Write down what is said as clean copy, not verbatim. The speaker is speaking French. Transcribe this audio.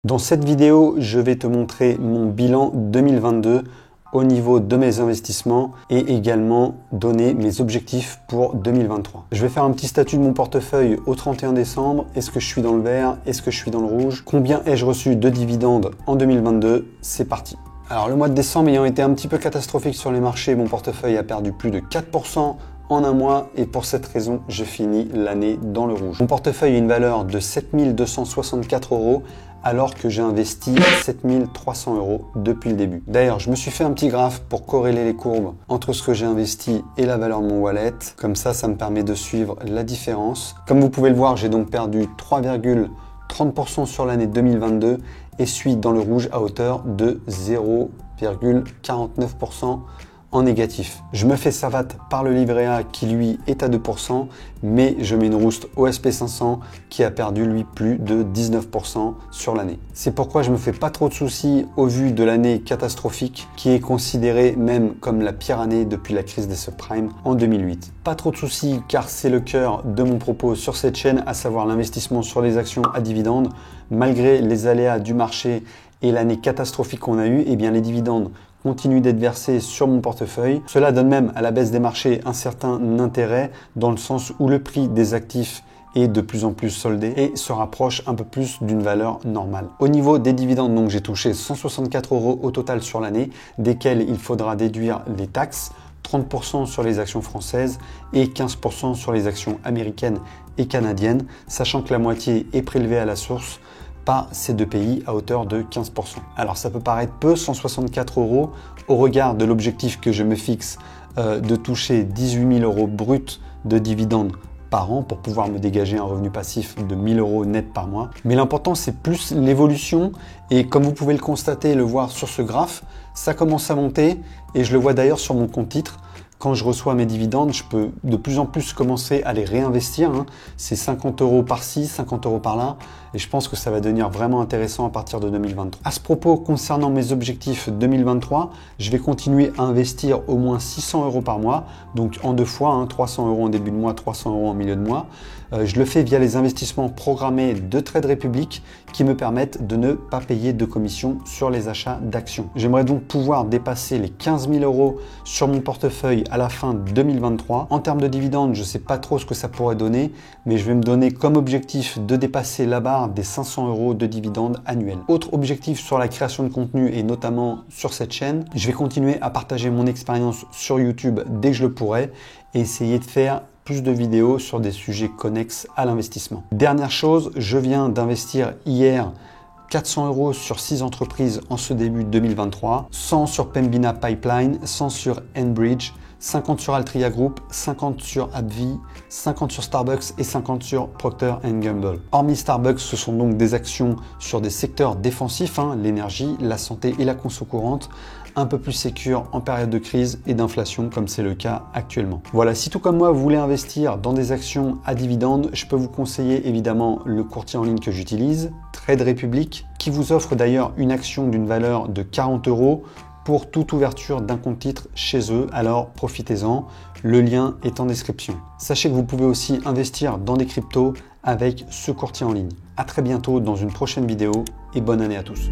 Dans cette vidéo, je vais te montrer mon bilan 2022 au niveau de mes investissements et également donner mes objectifs pour 2023. Je vais faire un petit statut de mon portefeuille au 31 décembre. Est-ce que je suis dans le vert? Est-ce que je suis dans le rouge? Combien ai-je reçu de dividendes en 2022? C'est parti. Alors le mois de décembre ayant été un petit peu catastrophique sur les marchés, mon portefeuille a perdu plus de 4% en un mois et pour cette raison, je finis l'année dans le rouge. Mon portefeuille a une valeur de 7 264 € alors que j'ai investi 7 300 € depuis le début. D'ailleurs, je me suis fait un petit graphe pour corréler les courbes entre ce que j'ai investi et la valeur de mon wallet. Comme ça me permet de suivre la différence. Comme vous pouvez le voir, j'ai donc perdu 3,30% sur l'année 2022 et suis dans le rouge à hauteur de 0,49% en négatif. Je me fais savate par le livret A qui lui est à 2%, mais je mets une rouste au SP500 qui a perdu lui plus de 19% sur l'année. C'est pourquoi je me fais pas trop de soucis au vu de l'année catastrophique qui est considérée même comme la pire année depuis la crise des subprimes en 2008. Pas trop de soucis car c'est le cœur de mon propos sur cette chaîne, à savoir l'investissement sur les actions à dividendes. Malgré les aléas du marché et l'année catastrophique qu'on a eue, eh bien les dividendes continue d'être versé sur mon portefeuille. Cela donne même à la baisse des marchés un certain intérêt dans le sens où le prix des actifs est de plus en plus soldé et se rapproche un peu plus d'une valeur normale. Au niveau des dividendes, donc j'ai touché 164 € au total sur l'année, desquels il faudra déduire les taxes, 30% sur les actions françaises et 15% sur les actions américaines et canadiennes, sachant que la moitié est prélevée à la source par ces deux pays à hauteur de 15%. Alors ça peut paraître peu, 164 € au regard de l'objectif que je me fixe de toucher 18 000 € bruts de dividendes par an pour pouvoir me dégager un revenu passif de 1 000 € net par mois. Mais l'important c'est plus l'évolution et comme vous pouvez le constater et le voir sur ce graphe, ça commence à monter et je le vois d'ailleurs sur mon compte titre. Quand je reçois mes dividendes, je peux de plus en plus commencer à les réinvestir. C'est 50 € par-ci, 50 € par-là. Et je pense que ça va devenir vraiment intéressant à partir de 2023. À ce propos, concernant mes objectifs 2023, je vais continuer à investir au moins 600 € par mois. Donc en deux fois, 300 € en début de mois, 300 € en milieu de mois. Je le fais via les investissements programmés de Trade Republic qui me permettent de ne pas payer de commission sur les achats d'actions. J'aimerais donc pouvoir dépasser les 15 000 € sur mon portefeuille à la fin 2023. En termes de dividendes, je ne sais pas trop ce que ça pourrait donner, mais je vais me donner comme objectif de dépasser la barre des 500 € de dividendes annuels. Autre objectif sur la création de contenu et notamment sur cette chaîne, je vais continuer à partager mon expérience sur YouTube dès que je le pourrai et essayer de faire plus de vidéos sur des sujets connexes à l'investissement. Dernière chose, je viens d'investir hier 400 € sur 6 entreprises en ce début 2023, 100 sur Pembina Pipeline, 100 sur Enbridge, 50 sur Altria Group, 50 sur AbbVie, 50 sur Starbucks et 50 sur Procter & Gamble. Hormis Starbucks, ce sont donc des actions sur des secteurs défensifs, l'énergie, la santé et la conso courante, un peu plus sécure en période de crise et d'inflation comme c'est le cas actuellement. Voilà, si tout comme moi vous voulez investir dans des actions à dividendes, je peux vous conseiller évidemment le courtier en ligne que j'utilise, Trade Republic, qui vous offre d'ailleurs une action d'une valeur de 40 € pour toute ouverture d'un compte titre chez eux, alors profitez-en, le lien est en description. Sachez que vous pouvez aussi investir dans des cryptos avec ce courtier en ligne. À très bientôt dans une prochaine vidéo et bonne année à tous.